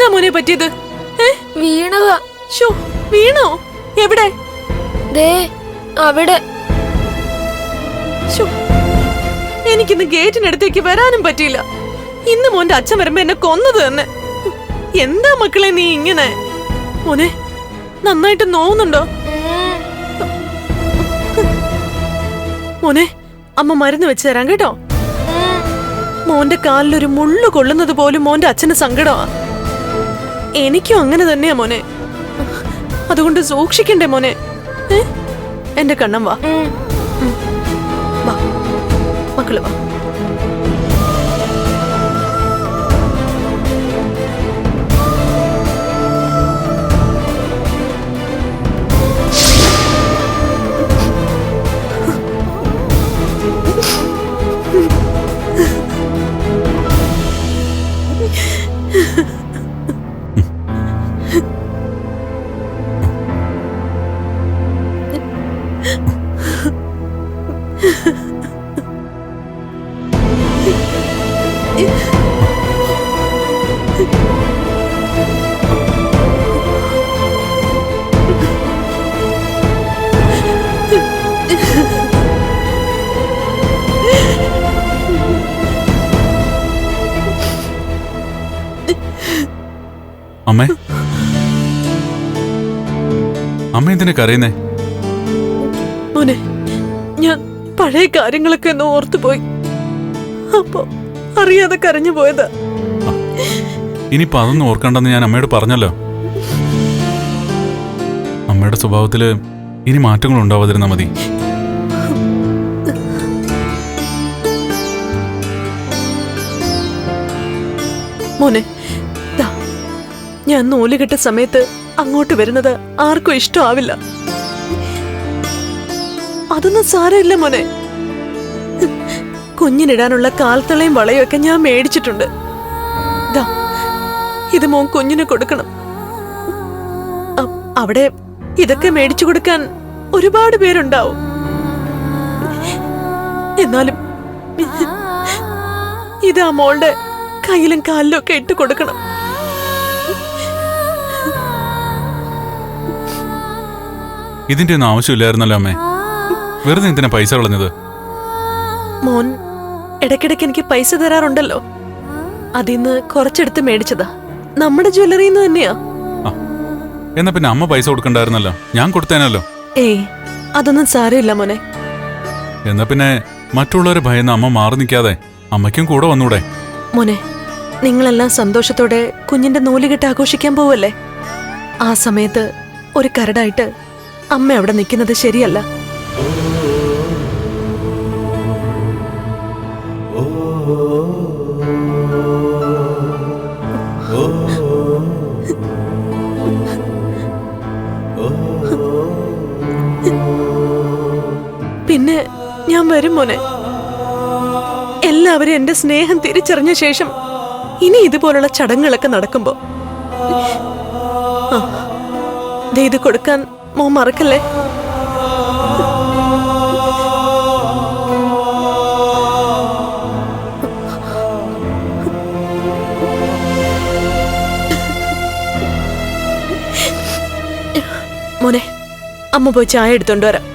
എന്താ മോനെ പറ്റിയത്? വീണതാ. ഷോ, വീണോ? എവിടെ? ദേ അവിടെ. എനിക്കിന്ന് ഗേറ്റിനടുത്തേക്ക് വരാനും പറ്റിയില്ല. ഇന്ന് മോന്റെ അച്ഛൻ വരുമ്പോ എന്നെ കൊന്നത് തന്നെ. എന്താ മക്കളെ നീ ഇങ്ങനെ? മോനെ നന്നായിട്ട് നോവുന്നുണ്ടോ? മോനെ അമ്മ മരുന്ന് വെച്ച് തരാം കേട്ടോ. മോന്റെ കാലിലൊരു മുള്ളു കൊള്ളുന്നത് പോലും മോന്റെ അച്ഛന് സങ്കടമാ. എനിക്കും അങ്ങനെ തന്നെയാ മോനെ. അതുകൊണ്ട് സൂക്ഷിക്കണ്ടേ മോനെ? എന്റെ കണ്ണം വാ, മക്കള് വാ. അമ്മേ, അമ്മ എന്തിനാ കരയുന്നേ? മോനെ, ഞാൻ പഴയ കാര്യങ്ങളൊക്കെ ഒന്ന് ഓർത്തുപോയി. അപ്പൊ അറിയാതെ കരഞ്ഞു പോയതാ. ഇനിയിപ്പോ അതൊന്നും ഓർക്കണ്ടെന്ന് ഞാൻ അമ്മയോട് പറഞ്ഞല്ലോ. അമ്മയുടെ സ്വഭാവത്തില് ഇനി മാറ്റങ്ങൾ ഉണ്ടാവാതിരുന്നാ മതി. മോനെ, ഞാൻ നൂലുകെട്ട സമയത്ത് അങ്ങോട്ട് വരുന്നത് ആർക്കും ഇഷ്ടമാവില്ല. അതൊന്നും സാരമില്ല മോനെ. കുഞ്ഞിനിടാനുള്ള കാൽത്തളയും വളയും ഒക്കെ ഞാൻ മേടിച്ചിട്ടുണ്ട്. ഇത് മോൻ കുഞ്ഞിന് കൊടുക്കണം. അവിടെ ഇതൊക്കെ മേടിച്ചു കൊടുക്കാൻ ഒരുപാട് പേരുണ്ടാവും. എന്നാലും ഇത് ആ മോളുടെ കയ്യിലും കാലിലും ഒക്കെ ഇട്ട് കൊടുക്കണം. ഇതിന്റെ ഒന്നും ആവശ്യമില്ലായിരുന്നല്ലോ അമ്മേ. വെറുതെ എന്തിനാ പൈസ കളഞ്ഞത്? മോൻ ഇടയ്ക്കിടയ്ക്ക് എനിക്ക് പൈസ തരാറുണ്ടല്ലോ. അതിന്ന് കുറച്ചെടുത്ത് മേടിച്ചതാ. നമ്മുടെ ജ്വല്ലറിന്ന് തന്നെയാ. എന്നാ പിന്നെ അമ്മ പൈസ കൊടുക്കണ്ടായിരുന്നല്ലോ, ഞാൻ കൊടുത്തേനല്ലോ. ഏയ്, അതൊന്നും സാരമില്ല മോനെ. എന്നാ പിന്നെ മറ്റുള്ളവരെ ഭയന്ന് അമ്മ മാറി നിൽക്കാതെ അമ്മയ്ക്കും കൂടെ വന്നൂടെ? മോനെ, നിങ്ങളെല്ലാം സന്തോഷത്തോടെ കുഞ്ഞിന്റെ നൂലുകെട്ട് ആഘോഷിക്കാൻ പോവല്ലേ? ആ സമയത്ത് ഒരു കരടായിട്ട് അമ്മ അവിടെ നിൽക്കുന്നത് ശരിയല്ല. പിന്നെ ഞാൻ വരും മോനെ. എല്ലാവരും എന്റെ സ്നേഹം തിരിച്ചറിഞ്ഞ ശേഷം ഇനി ഇതുപോലുള്ള ചടങ്ങുകളൊക്കെ നടക്കുമ്പോ ഇത് കൊടുക്കാൻ മോൻ മറക്കല്ലേ. മോനെ, അമ്മ പോയി ചായ എടുത്തോണ്ട് വരാം.